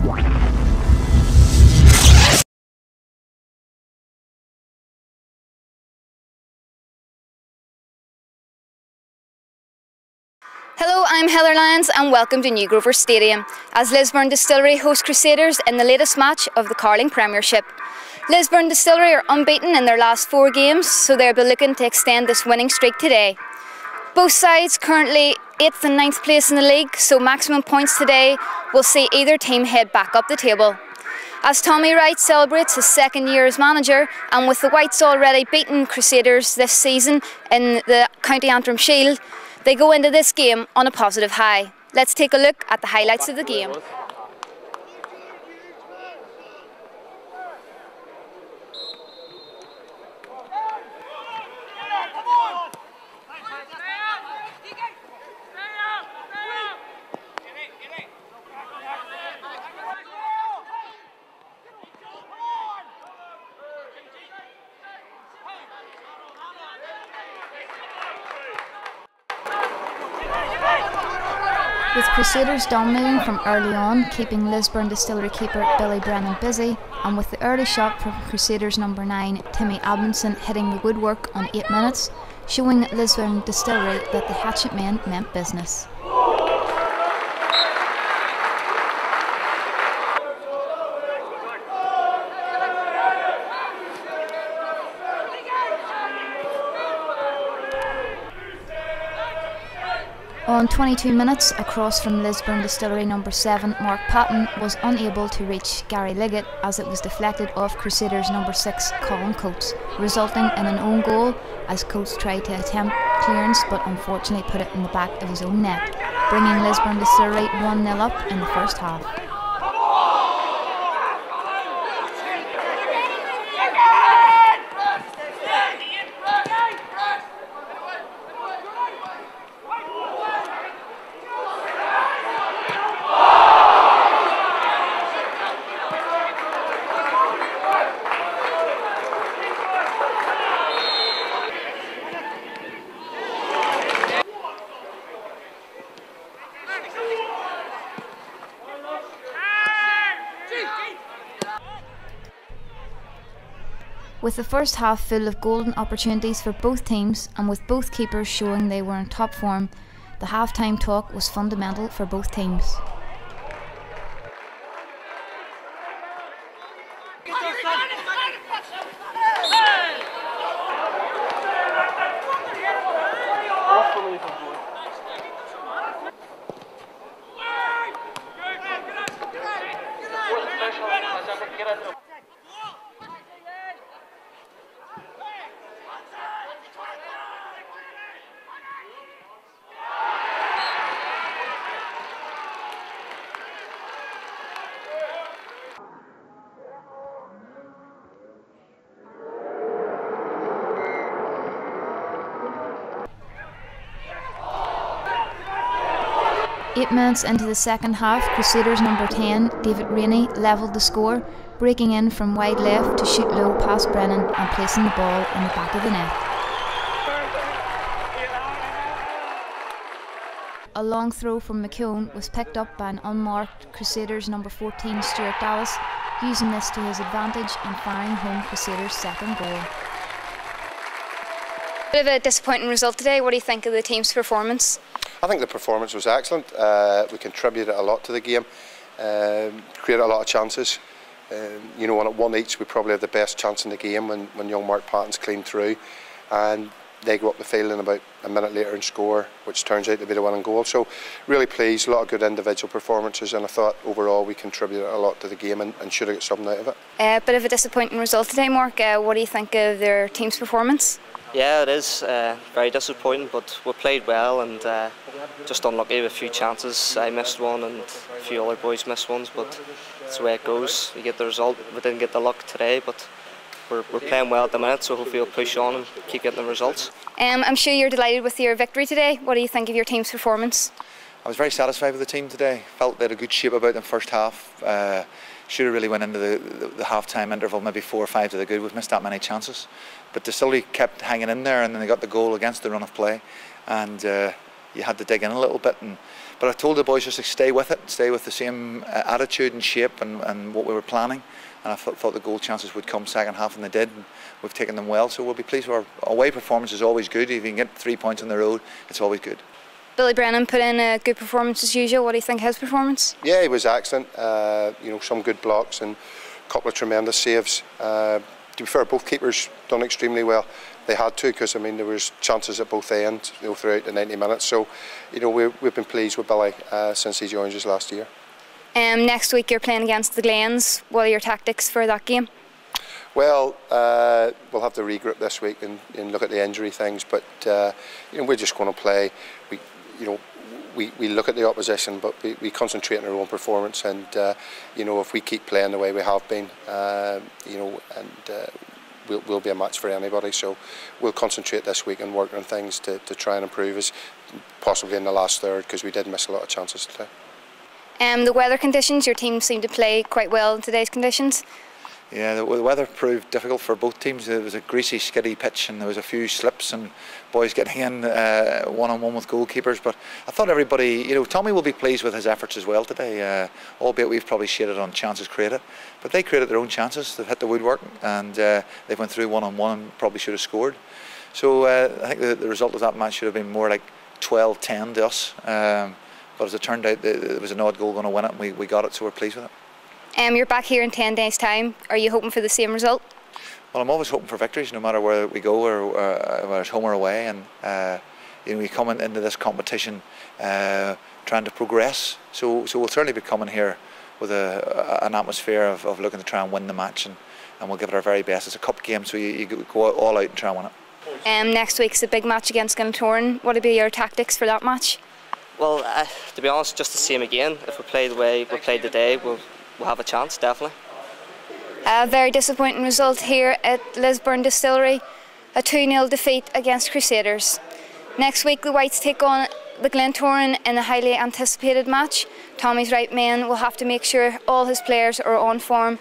Hello, I'm Heather Lyons and welcome to New Grover Stadium as Lisburn Distillery host Crusaders in the latest match of the Carling Premiership. Lisburn Distillery are unbeaten in their last 4 games, so they'll be looking to extend this winning streak today. Both sides currently 8th and 9th place in the league, so maximum points today will see either team head back up the table. As Tommy Wright celebrates his 2nd year as manager, and with the Whites already beaten Crusaders this season in the County Antrim Shield, they go into this game on a positive high. Let's take a look at the highlights of the game. With Crusaders dominating from early on, keeping Lisburn Distillery keeper Billy Brennan busy, and with the early shot from Crusaders number 9 Timmy Admonson hitting the woodwork on 8 minutes, showing Lisburn Distillery that the hatchet men meant business. On 22 minutes, a cross from Lisburn Distillery number 7 Mark Patton was unable to reach Gary Liggett as it was deflected off Crusaders number 6 Colin Coates, resulting in an own goal as Coates tried to attempt clearance but unfortunately put it in the back of his own net, bringing Lisburn Distillery 1-0 up in the first half. With the first half full of golden opportunities for both teams and with both keepers showing they were in top form, the half-time talk was fundamental for both teams. Eight minutes into the second half, Crusaders number 10, David Rainey, levelled the score, breaking in from wide left to shoot low past Brennan and placing the ball in the back of the net. A long throw from McKeown was picked up by an unmarked Crusaders number 14, Stuart Dallas, using this to his advantage and firing home Crusaders' second goal. Bit of a disappointing result today. What do you think of the team's performance? I think the performance was excellent. We contributed a lot to the game, created a lot of chances. You know, on 1 each, we probably had the best chance in the game when young Mark Patton's cleaned through, and they go up the field in about a minute later and score, which turns out to be the winning goal. So really pleased, a lot of good individual performances, and I thought overall we contributed a lot to the game and should have got something out of it. Bit of a disappointing result today, Mark. What do you think of their team's performance? Yeah, it is very disappointing, but we played well and just unlucky with a few chances. I missed one and a few other boys missed ones, but that's the way it goes. You get the result. We didn't get the luck today, but we're playing well at the minute, so hopefully we'll push on and keep getting the results. I'm sure you're delighted with your victory today. What do you think of your team's performance? I was very satisfied with the team today. Felt they had a good shape about them first half. Should have really went into the half-time interval, maybe 4 or 5 to the good. We've missed that many chances. But Distillery kept hanging in there, and then they got the goal against the run of play. And you had to dig in a little bit. But But I told the boys just to stay with it, stay with the same attitude and shape and what we were planning. And I thought the goal chances would come second half, and they did. And we've taken them well, so we'll be pleased. Our away performance is always good. If you can get 3 points on the road, it's always good. Billy Brennan put in a good performance as usual. What do you think of his performance? Yeah, he was excellent. You know, some good blocks and a couple of tremendous saves. To be fair, both keepers done extremely well. They had to, because I mean there was chances at both ends, you know, throughout the 90 minutes. So, you know, we've been pleased with Billy since he joined us last year. Next week you're playing against the Glens. What are your tactics for that game? Well, we'll have to regroup this week and look at the injury things. But you know, we're just going to play. We look at the opposition, but we concentrate on our own performance. And you know, if we keep playing the way we have been, you know, and we'll be a match for anybody. So we'll concentrate this week and work on things to try and improve us, possibly in the last third, because we did miss a lot of chances today. The weather conditions, your team seemed to play quite well in today's conditions. Yeah, the weather proved difficult for both teams. There was a greasy, skiddy pitch, and there was a few slips and boys getting in one-on-one with goalkeepers. But I thought everybody, you know, Tommy will be pleased with his efforts as well today, albeit we've probably shaded on chances created. But they created their own chances. They've hit the woodwork, and they went through one-on-one and probably should have scored. So I think the result of that match should have been more like 12-10 to us. But as it turned out, there was an odd goal going to win it, and we got it, so we're pleased with it. You're back here in 10 days' time. Are you hoping for the same result? Well, I'm always hoping for victories, no matter where we go, or whether it's home or away. And you know, we come into this competition trying to progress. So we'll certainly be coming here with an atmosphere of looking to try and win the match, and we'll give it our very best. It's a cup game, so you go all out and try and win it. Next week's a big match against Glentoran. What would be your tactics for that match? Well, to be honest, just the same again. If we play the way we played today, we'll have a chance, definitely. A very disappointing result here at Lisburn Distillery, a 2-0 defeat against Crusaders. Next week the Whites take on the Glentoran in a highly anticipated match. Tommy's right men will have to make sure all his players are on form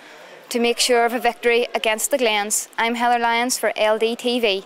to make sure of a victory against the Glens. I'm Heather Lyons for LDTV.